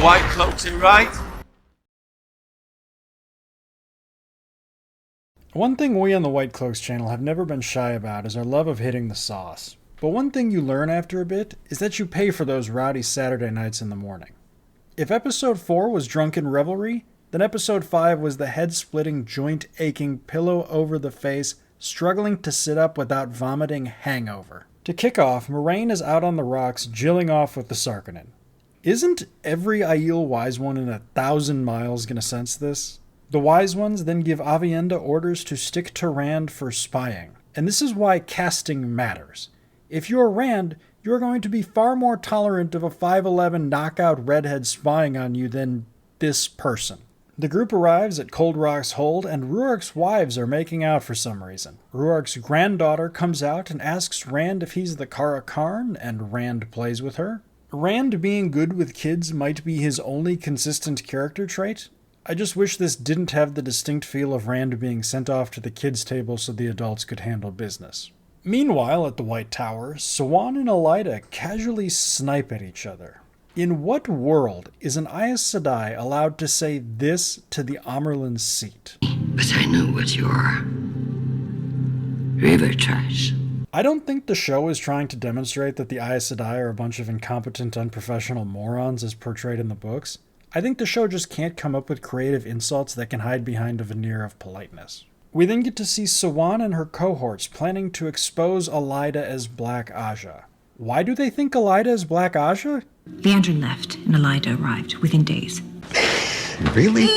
white cloaks are right. One thing we on the White Cloaks channel have never been shy about is our love of hitting the sauce. But one thing you learn after a bit is that you pay for those rowdy Saturday nights in the morning. If episode 4 was drunken revelry, then episode 5 was the head-splitting, joint-aching, pillow-over-the-face, struggling to sit up without vomiting hangover. To kick off, Moraine is out on the rocks jilling off with the Sarkinen. Isn't every Aiel wise one in 1,000 miles gonna sense this? The wise ones then give Aviendha orders to stick to Rand for spying. And this is why casting matters. If you're Rand, you're going to be far more tolerant of a 5'11" knockout redhead spying on you than this person. The group arrives at Cold Rock's hold, and Ruark's wives are making out for some reason. Ruark's granddaughter comes out and asks Rand if he's the Kara Karn, and Rand plays with her. Rand being good with kids might be his only consistent character trait. I just wish this didn't have the distinct feel of Rand being sent off to the kids' table so the adults could handle business. Meanwhile, at the White Tower, Siuan and Elaida casually snipe at each other. In what world is an Aes Sedai allowed to say this to the Amerlin's seat? But I know what you are. River trash. I don't think the show is trying to demonstrate that the Aes Sedai are a bunch of incompetent, unprofessional morons as portrayed in the books. I think the show just can't come up with creative insults that can hide behind a veneer of politeness. We then get to see Siuan and her cohorts planning to expose Elaida as Black Aja. Why do they think Elaida is Black Aja? Leandrin left, and Elaida arrived within days. Really?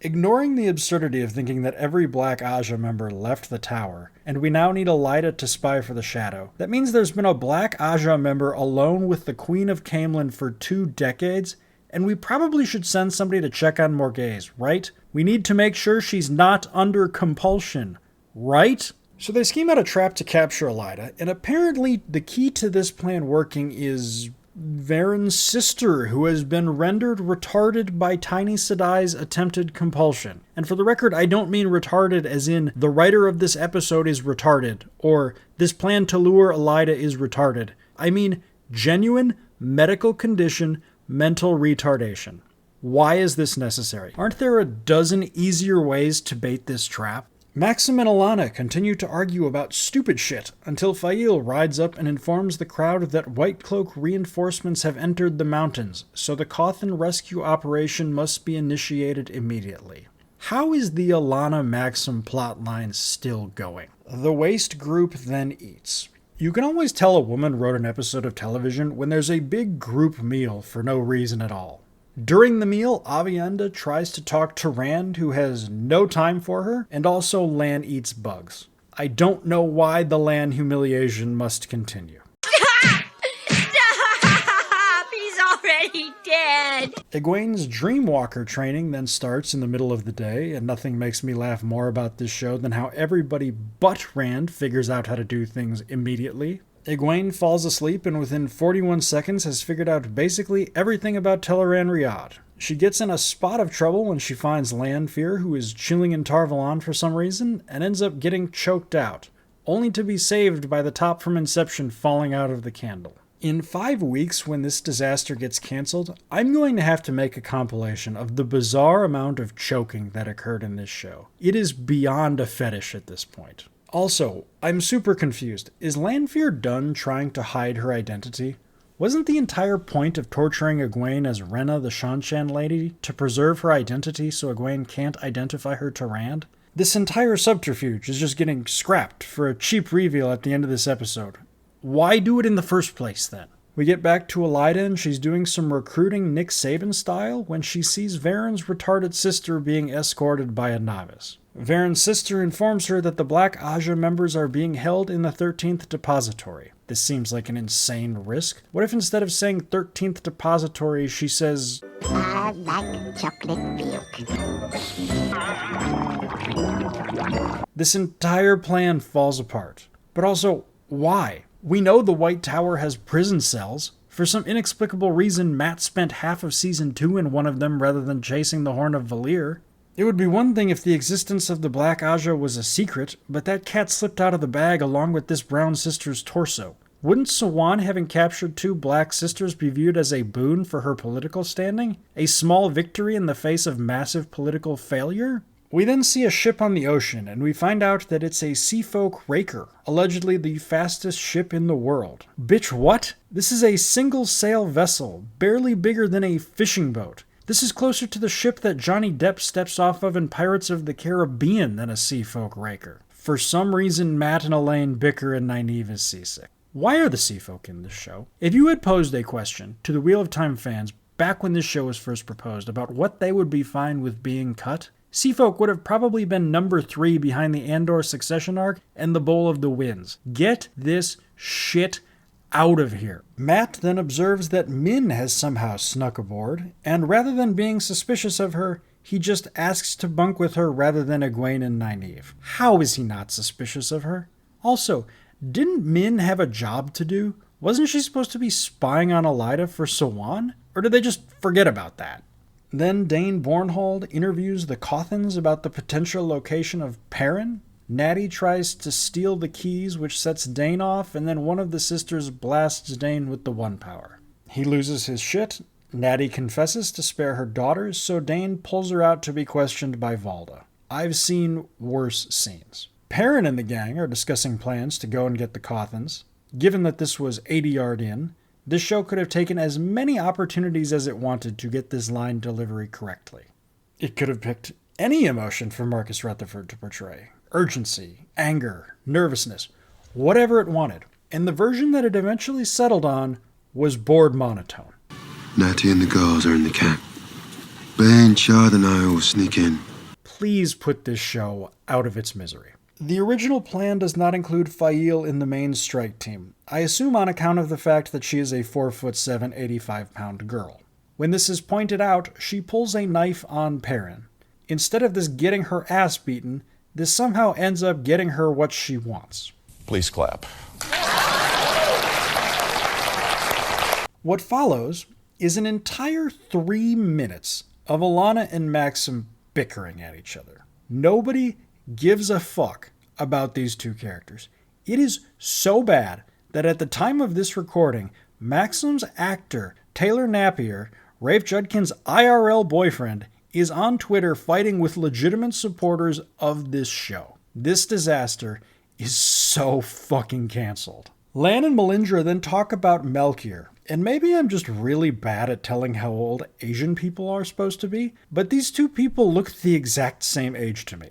Ignoring the absurdity of thinking that every Black Aja member left the tower, and we now need Elaida to spy for the Shadow, that means there's been a Black Aja member alone with the Queen of Caemlyn for 2 decades, and we probably should send somebody to check on Morghese, right? We need to make sure she's not under compulsion, right? So they scheme out a trap to capture Elaida, and apparently the key to this plan working is Varen's sister, who has been rendered retarded by Tiny Sedai's attempted compulsion. And for the record, I don't mean retarded as in the writer of this episode is retarded, or this plan to lure Elaida is retarded. I mean genuine medical condition, mental retardation. Why is this necessary? Aren't there a dozen easier ways to bait this trap? Maxim and Alana continue to argue about stupid shit until Fail rides up and informs the crowd that White Cloak reinforcements have entered the mountains, so the Cawthon rescue operation must be initiated immediately. How is the Alana-Maxim plotline still going? The Waste group then eats. You can always tell a woman wrote an episode of television when there's a big group meal for no reason at all. During the meal, Aviendha tries to talk to Rand, who has no time for her, and also Lan eats bugs. I don't know why the Lan humiliation must continue. Stop! He's already dead! Egwene's Dreamwalker training then starts in the middle of the day, and nothing makes me laugh more about this show than how everybody but Rand figures out how to do things immediately. Egwene falls asleep and within 41 seconds has figured out basically everything about Teleran Riyadh. She gets in a spot of trouble when she finds Lanfear, who is chilling in Tar Valon for some reason, and ends up getting choked out, only to be saved by the top from Inception falling out of the candle. In 5 weeks, when this disaster gets cancelled, I'm going to have to make a compilation of the bizarre amount of choking that occurred in this show. It is beyond a fetish at this point. Also, I'm super confused. Is Lanfear done trying to hide her identity? Wasn't the entire point of torturing Egwene as Rena the Shanshan lady to preserve her identity so Egwene can't identify her to Rand? This entire subterfuge is just getting scrapped for a cheap reveal at the end of this episode. Why do it in the first place then? We get back to Elaida and she's doing some recruiting Nick Saban style when she sees Varen's retarded sister being escorted by a novice. Varen's sister informs her that the Black Aja members are being held in the 13th Depository. This seems like an insane risk. What if instead of saying 13th Depository, she says, I like chocolate milk. This entire plan falls apart. But also, why? We know the White Tower has prison cells. For some inexplicable reason, Matt spent half of Season 2 in one of them rather than chasing the Horn of Valir. It would be one thing if the existence of the Black Aja was a secret, but that cat slipped out of the bag along with this brown sister's torso. Wouldn't Sawan having captured 2 black sisters be viewed as a boon for her political standing? A small victory in the face of massive political failure? We then see a ship on the ocean, and we find out that it's a Seafolk Raker, allegedly the fastest ship in the world. Bitch, what? This is a single-sail vessel, barely bigger than a fishing boat. This is closer to the ship that Johnny Depp steps off of in Pirates of the Caribbean than a Seafolk Raker. For some reason, Matt and Elaine bicker and Nynaeve is seasick. Why are the Seafolk in this show? If you had posed a question to the Wheel of Time fans back when this show was first proposed about what they would be fine with being cut, Seafolk would have probably been number 3 behind the Andor succession arc and the Bowl of the Winds. Get this shit out of here. Matt then observes that Min has somehow snuck aboard, and rather than being suspicious of her, he just asks to bunk with her rather than Egwene and Nynaeve. How is he not suspicious of her? Also, didn't Min have a job to do? Wasn't she supposed to be spying on Elaida for Sawan? Or did they just forget about that? Then Dane Bornhold interviews the Cothans about the potential location of Perrin. Natty tries to steal the keys, which sets Dane off, and then one of the sisters blasts Dane with the One Power. He loses his shit. Natty confesses to spare her daughters, so Dane pulls her out to be questioned by Valda. I've seen worse scenes. Perrin and the gang are discussing plans to go and get the Cothans. Given that this was 80 yard in, this show could have taken as many opportunities as it wanted to get this line delivery correctly. It could have picked any emotion for Marcus Rutherford to portray. Urgency, anger, nervousness, whatever it wanted. And the version that it eventually settled on was bored monotone. Natty and the girls are in the camp. Ben, Chad and I will sneak in. Please put this show out of its misery. The original plan does not include Fail in the main strike team, I assume on account of the fact that she is a 4'7", 85-pound girl. When this is pointed out, she pulls a knife on Perrin. Instead of this getting her ass beaten, this somehow ends up getting her what she wants. Please clap. What follows is an entire 3 minutes of Alana and Maxim bickering at each other. Nobody gives a fuck about these 2 characters. It is so bad that at the time of this recording, Maxim's actor, Taylor Napier, Rafe Judkins' IRL boyfriend, is on Twitter fighting with legitimate supporters of this show. This disaster is so fucking canceled. Lan and Melindra then talk about Melchior, and maybe I'm just really bad at telling how old Asian people are supposed to be, but these 2 people look the exact same age to me.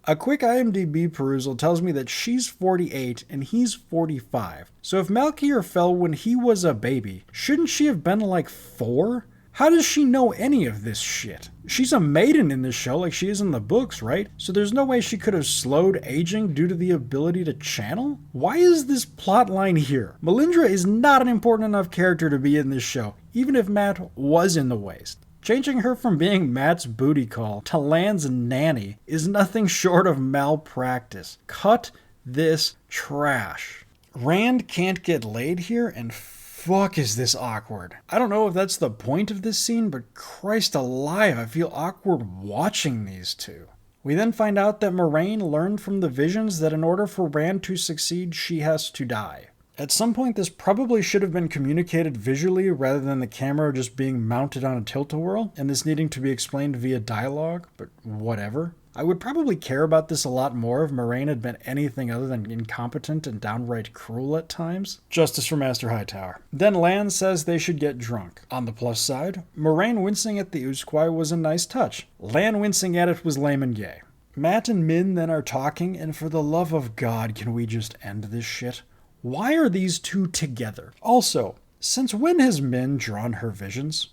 A quick IMDb perusal tells me that she's 48 and he's 45. So if Melchior fell when he was a baby, shouldn't she have been like 4? How does she know any of this shit? She's a maiden in this show like she is in the books, right? So there's no way she could have slowed aging due to the ability to channel? Why is this plot line here? Melindra is not an important enough character to be in this show, even if Matt was in the waist. Changing her from being Matt's booty call to Lan's nanny is nothing short of malpractice. Cut this trash. Rand can't get laid here, and fuck is this awkward. I don't know if that's the point of this scene, but Christ alive, I feel awkward watching these 2. We then find out that Moraine learned from the visions that in order for Rand to succeed, she has to die. At some point, this probably should have been communicated visually rather than the camera just being mounted on a tilt-a-whirl, and this needing to be explained via dialogue, but whatever. I would probably care about this a lot more if Moraine had been anything other than incompetent and downright cruel at times. Justice for Master Hightower. Then Lan says they should get drunk. On the plus side, Moraine wincing at the Usquai was a nice touch. Lan wincing at it was lame and gay. Matt and Min then are talking, and for the love of God, can we just end this shit? Why are these 2 together? Also, since when has Min drawn her visions?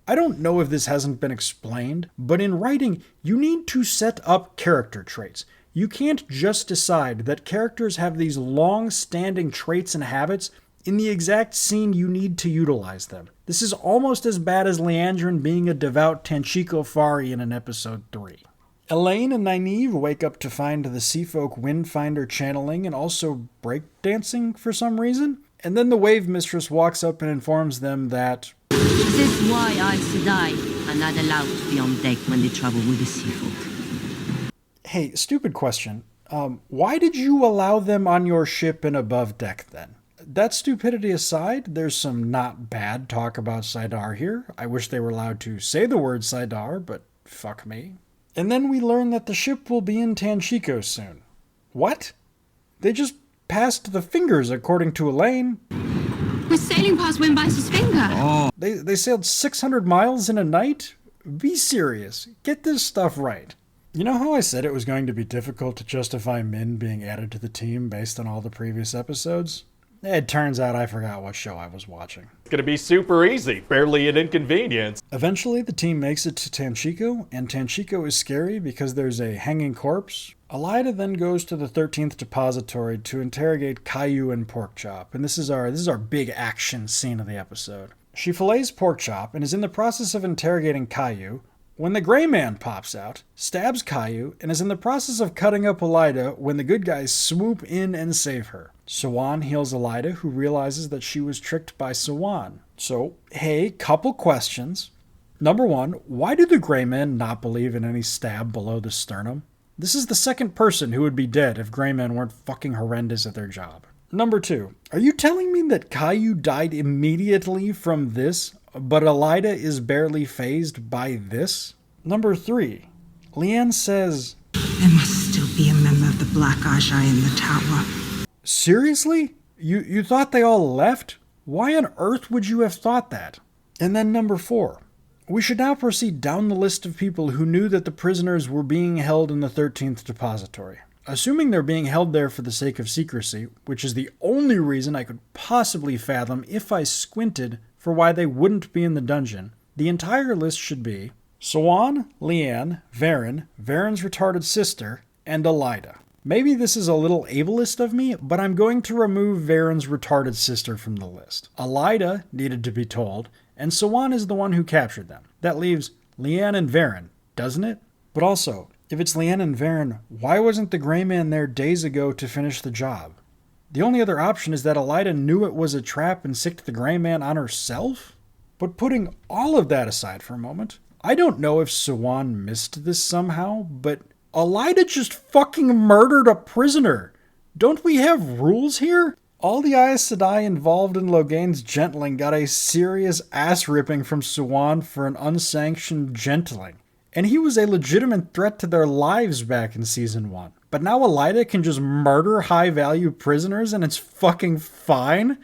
I don't know if this hasn't been explained, but in writing, you need to set up character traits. You can't just decide that characters have these long-standing traits and habits in the exact scene you need to utilize them. This is almost as bad as Leandrin being a devout Tanchiko Fari in an episode 3. Elaine and Nynaeve wake up to find the Seafolk Windfinder channeling and also breakdancing for some reason. And then the Wave Mistress walks up and informs them that this is why I, Sedai, am not allowed to be on deck when they travel with the Seafolk. Hey, stupid question. Why did you allow them on your ship and above deck then? That stupidity aside, there's some not bad talk about Saidar here. I wish they were allowed to say the word Saidar, but fuck me. And then we learn that the ship will be in Tanchico soon. What? They just passed the fingers, according to Elaine. We're sailing past Wimbice's finger. They sailed 600 miles in a night? Be serious. Get this stuff right. You know how I said it was going to be difficult to justify Min being added to the team based on all the previous episodes? It turns out I forgot what show I was watching. It's gonna be super easy, barely an inconvenience. Eventually, the team makes it to Tanchico, and Tanchico is scary because there's a hanging corpse. Elida then goes to the 13th Depository to interrogate Caillou and Porkchop, and this is our big action scene of the episode. She fillets Porkchop and is in the process of interrogating Caillou when the Gray Man pops out, stabs Caillou, and is in the process of cutting up Elida when the good guys swoop in and save her. Sawan heals Elida, who realizes that she was tricked by Sawan. So, hey, couple questions. Number one, why do the Gray Men not believe in any stab below the sternum? This is the second person who would be dead if Gray Men weren't fucking horrendous at their job. Number two, are you telling me that Caillou died immediately from this, but Elida is barely phased by this? Number three, Leanne says, There must still be a member of the Black Ajah in the tower. Seriously? You thought they all left? Why on earth would you have thought that? And then number four, we should now proceed down the list of people who knew that the prisoners were being held in the 13th Depository. Assuming they're being held there for the sake of secrecy, which is the only reason I could possibly fathom if I squinted for why they wouldn't be in the dungeon, the entire list should be Sawan, Leanne, Varen, Varen's retarded sister, and Elida. Maybe this is a little ableist of me, but I'm going to remove Varen's retarded sister from the list. Elida needed to be told, and Sawan is the one who captured them. That leaves Leanne and Varen, doesn't it? But also, if it's Leanne and Varen, why wasn't the Gray Man there days ago to finish the job? The only other option is that Elida knew it was a trap and sicked the Gray Man on herself? But putting all of that aside for a moment, I don't know if Sawan missed this somehow, but Elida just fucking murdered a prisoner. Don't we have rules here? All the Aes Sedai involved in Loghain's gentling got a serious ass ripping from Sawan for an unsanctioned gentling. And he was a legitimate threat to their lives back in Season 1. But now Elida can just murder high-value prisoners and it's fucking fine?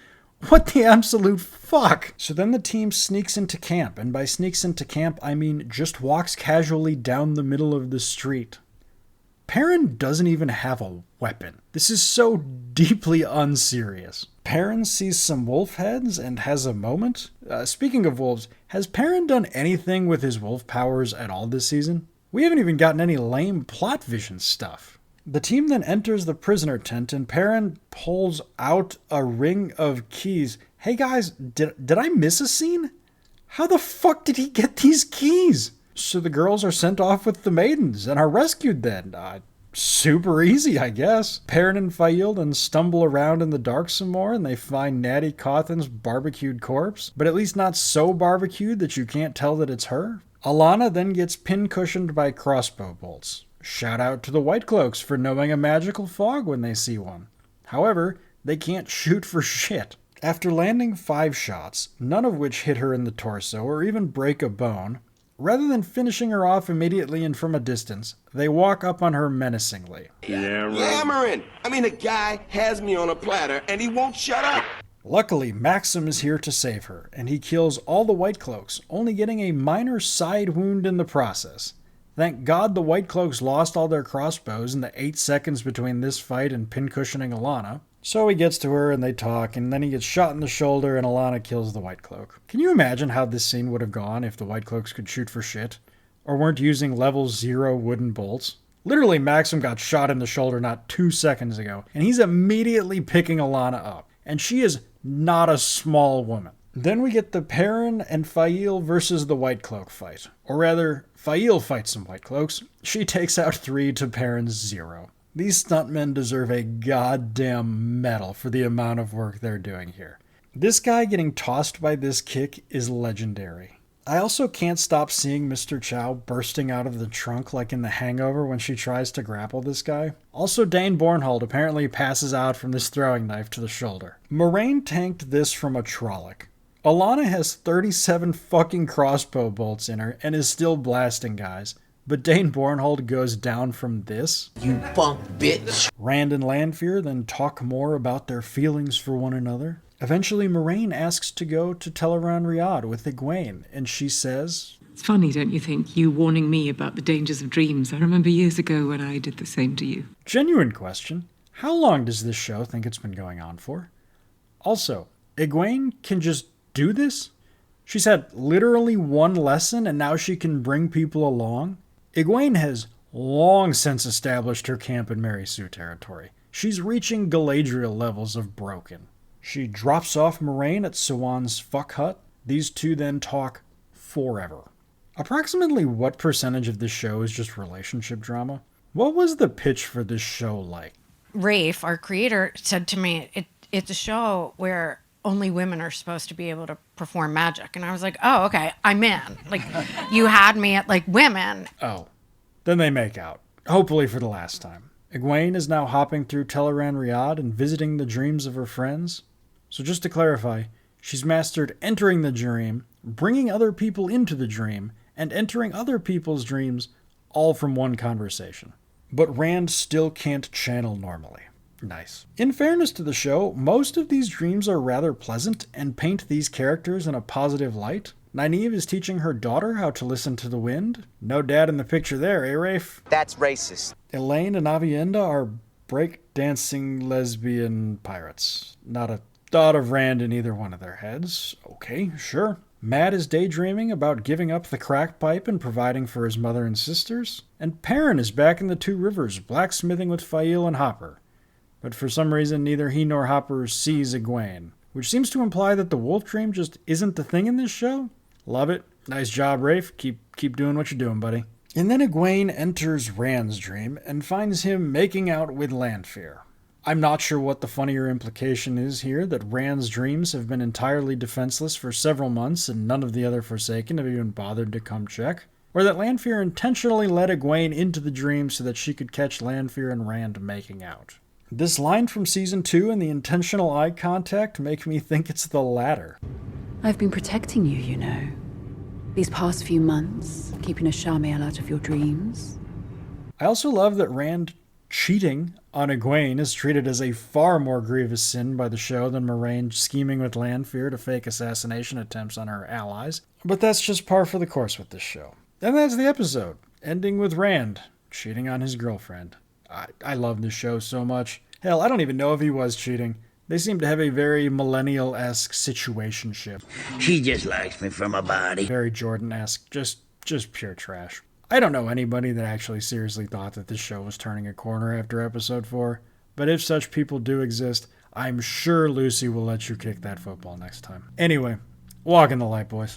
What the absolute fuck? So then the team sneaks into camp, and by sneaks into camp, I mean just walks casually down the middle of the street. Perrin doesn't even have a weapon. This is so deeply unserious. Perrin sees some wolf heads and has a moment. Speaking of wolves, has Perrin done anything with his wolf powers at all this season? We haven't even gotten any lame plot vision stuff. The team then enters the prisoner tent and Perrin pulls out a ring of keys. Hey guys, did I miss a scene? How the fuck did he get these keys? So the girls are sent off with the maidens and are rescued then. Super easy, I guess. Perrin and Fail then stumble around in the dark some more and they find Natty Cawthon's barbecued corpse, but at least not so barbecued that you can't tell that it's her. Alana then gets pin-cushioned by crossbow bolts. Shout out to the White Cloaks for knowing a magical fog when they see one. However, they can't shoot for shit. After landing 5 shots, none of which hit her in the torso or even break a bone, rather than finishing her off immediately and from a distance, they walk up on her menacingly. Yammering! I mean, the guy has me on a platter and he won't shut up! Luckily, Maxim is here to save her, and he kills all the White Cloaks, only getting a minor side wound in the process. Thank God the White Cloaks lost all their crossbows in the 8 seconds between this fight and pincushioning Alana. So he gets to her and they talk, and then he gets shot in the shoulder and Alana kills the White Cloak. Can you imagine how this scene would have gone if the White Cloaks could shoot for shit? Or weren't using level 0 wooden bolts? Literally, Maxim got shot in the shoulder not 2 seconds ago, and he's immediately picking Alana up. And she is not a small woman. Then we get the Perrin and Fail versus the White Cloak fight. Or rather, Fail fights some White Cloaks. She takes out 3 to Perrin's 0. These stuntmen deserve a goddamn medal for the amount of work they're doing here. This guy getting tossed by this kick is legendary. I also can't stop seeing Mr. Chow bursting out of the trunk like in the Hangover when she tries to grapple this guy. Also, Dane Bornhold apparently passes out from this throwing knife to the shoulder. Moraine tanked this from a Trolloc. Alana has 37 fucking crossbow bolts in her and is still blasting guys. But Dane Bornhold goes down from this. You punk bitch. Rand and Lanfear then talk more about their feelings for one another. Eventually, Moraine asks to go to Teleron Riyadh with Egwene, and she says, It's funny, don't you think, you warning me about the dangers of dreams. I remember years ago when I did the same to you. Genuine question. How long does this show think it's been going on for? Also, Egwene can just do this? She's had literally one lesson and now she can bring people along? Egwene has long since established her camp in Mary Sue territory. She's reaching Galadriel levels of broken. She drops off Moraine at Siwan's fuck hut. These two then talk forever. Approximately what percentage of this show is just relationship drama? What was the pitch for this show like? Rafe, our creator, said to me, it's a show where only women are supposed to be able to perform magic. And I was like, oh, okay, I'm in. Like, you had me at, like, women. Oh, then they make out. Hopefully for the last time. Egwene is now hopping through Teleran Riyadh and visiting the dreams of her friends. So just to clarify, she's mastered entering the dream, bringing other people into the dream, and entering other people's dreams, all from one conversation. But Rand still can't channel normally. Nice. In fairness to the show, most of these dreams are rather pleasant and paint these characters in a positive light. Nynaeve is teaching her daughter how to listen to the wind. No dad in the picture there, eh, Rafe? That's racist. Elaine and Avienda are break-dancing lesbian pirates. Not a thought of Rand in either one of their heads. Okay, sure. Matt is daydreaming about giving up the crack pipe and providing for his mother and sisters. And Perrin is back in the Two Rivers, blacksmithing with Fail and Hopper. But for some reason, neither he nor Hopper sees Egwene, which seems to imply that the wolf dream just isn't the thing in this show. Love it. Nice job, Rafe. Keep doing what you're doing, buddy. And then Egwene enters Rand's dream and finds him making out with Lanfear. I'm not sure what the funnier implication is here, that Rand's dreams have been entirely defenseless for several months and none of the other Forsaken have even bothered to come check, or that Lanfear intentionally led Egwene into the dream so that she could catch Lanfear and Rand making out. This line from Season 2 and the intentional eye contact make me think it's the latter. I've been protecting you, you know. These past few months, keeping a Charmael out of your dreams. I also love that Rand cheating on Egwene is treated as a far more grievous sin by the show than Moraine scheming with Lanfear to fake assassination attempts on her allies. But that's just par for the course with this show. And that's the episode, ending with Rand cheating on his girlfriend. I love this show so much. Hell, I don't even know if he was cheating. They seem to have a very millennial-esque situationship. She just likes me from a body. Very Jordan-esque, just pure trash. I don't know anybody that actually seriously thought that this show was turning a corner after episode 4, but if such people do exist, I'm sure Lucy will let you kick that football next time. Anyway, walk in the light, boys.